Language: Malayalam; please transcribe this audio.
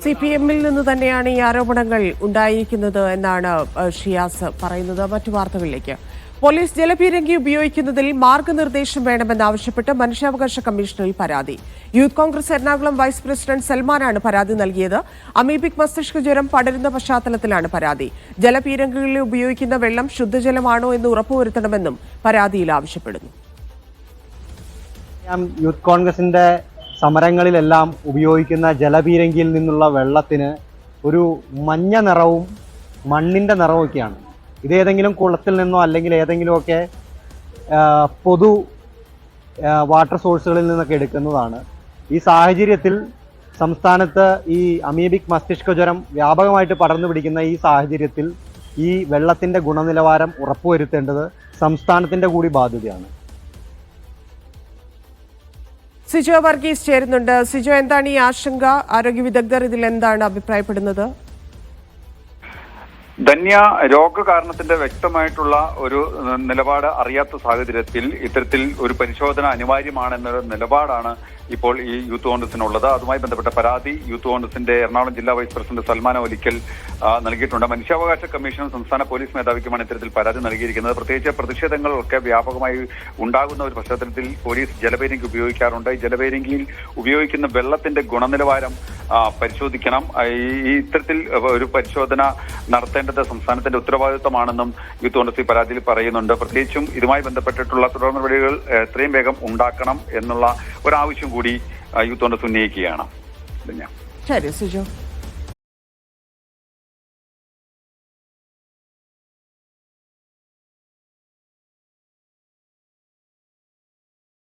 CPM-ൽ നിന്ന് തന്നെയാണ് ഈ ആരോപണങ്ങൾ ഉണ്ടായിരിക്കുന്നത് എന്നാണ് ഷിയാസ് പറയുന്നത്. മറ്റു വാർത്തകളിലേക്ക്. പോലീസ് ജലപീരങ്കി ഉപയോഗിക്കുന്നതിൽ മാർഗനിർദ്ദേശം വേണമെന്നാവശ്യപ്പെട്ട് മനുഷ്യാവകാശ കമ്മീഷനിൽ പരാതി. യൂത്ത് കോൺഗ്രസ് എറണാകുളം വൈസ് പ്രസിഡന്റ് സൽമാനാണ് പരാതി നൽകിയത്. അമീബിക് മസ്തിഷ്ക ജ്വരം പടരുന്ന പശ്ചാത്തലത്തിലാണ് പരാതി. ജലപീരങ്കികളിൽ ഉപയോഗിക്കുന്ന വെള്ളം ശുദ്ധജലമാണോ എന്ന് ഉറപ്പുവരുത്തണമെന്നും പരാതിയിൽ ആവശ്യപ്പെടുന്നു. യൂത്ത് കോൺഗ്രസിന്റെ സമരങ്ങളിലെല്ലാം ഉപയോഗിക്കുന്ന ജലപീരങ്കിയിൽ നിന്നുള്ള വെള്ളത്തിന് ഒരു മഞ്ഞ നിറവും മണ്ണിന്റെ നിറവും ഒക്കെയാണ്. ഇതേതെങ്കിലും കുളത്തിൽ നിന്നോ അല്ലെങ്കിൽ ഏതെങ്കിലുമൊക്കെ പൊതു വാട്ടർ സോഴ്സുകളിൽ നിന്നൊക്കെ എടുക്കുന്നതാണ്. ഈ സാഹചര്യത്തിൽ സംസ്ഥാനത്ത് ഈ അമീബിക് മസ്തിഷ്ക ജ്വരം വ്യാപകമായിട്ട് പടർന്നു പിടിക്കുന്ന ഈ സാഹചര്യത്തിൽ ഈ വെള്ളത്തിന്റെ ഗുണനിലവാരം ഉറപ്പുവരുത്തേണ്ടത് സംസ്ഥാനത്തിന്റെ കൂടി ബാധ്യതയാണ്. സിജോ വർഗീസ് ചേരുന്നുണ്ട്. സിജോ, എന്താണ് ഈ ആശങ്ക? ആരോഗ്യ വിദഗ്ധർ ഇതിൽ എന്താണ് അഭിപ്രായപ്പെടുന്നത്? ധന്യ, രോഗകാരണത്തിന്റെ വ്യക്തമായിട്ടുള്ള ഒരു നിലപാട് അറിയാത്ത സാഹചര്യത്തിൽ ഇത്തരത്തിൽ ഒരു പരിശോധന അനിവാര്യമാണെന്നൊരു നിലപാടാണ് ഇപ്പോൾ ഈ യൂത്ത് കോൺഗ്രസിനുള്ളത്. അതുമായി ബന്ധപ്പെട്ട പരാതി യൂത്ത് കോൺഗ്രസിന്റെ എറണാകുളം ജില്ലാ വൈസ് പ്രസിഡന്റ് സൽമാൻ ഒലിക്കൽ നൽകിയിട്ടുണ്ട്. മനുഷ്യാവകാശ കമ്മീഷനും സംസ്ഥാന പോലീസ് മേധാവിക്കുമാണ് ഇത്തരത്തിൽ പരാതി നൽകിയിരിക്കുന്നത്. പ്രത്യേകിച്ച് പ്രതിഷേധങ്ങളൊക്കെ വ്യാപകമായി ഉണ്ടാകുന്ന ഒരു പശ്ചാത്തലത്തിൽ പോലീസ് ജലപീരങ്കി ഉപയോഗിക്കാറുണ്ട്. ഈ ജലപീരങ്കിയിൽ ഉപയോഗിക്കുന്ന വെള്ളത്തിന്റെ ഗുണനിലവാരം പരിശോധിക്കണം. ഈ ഇത്തരത്തിൽ ഒരു പരിശോധന നടത്തേണ്ടത് സംസ്ഥാനത്തിന്റെ ഉത്തരവാദിത്വമാണെന്നും യൂത്ത് കോൺഗ്രസ് ഈ പരാതിയിൽ പറയുന്നുണ്ട്. പ്രത്യേകിച്ചും ഇതുമായി ബന്ധപ്പെട്ടിട്ടുള്ള തുടർ നടപടികൾ എത്രയും വേഗം ഉണ്ടാക്കണം എന്നുള്ള ഒരാവശ്യം കൂടി യൂത്ത് കോൺഗ്രസ് ഉന്നയിക്കുകയാണ്. ശരി സിജോ.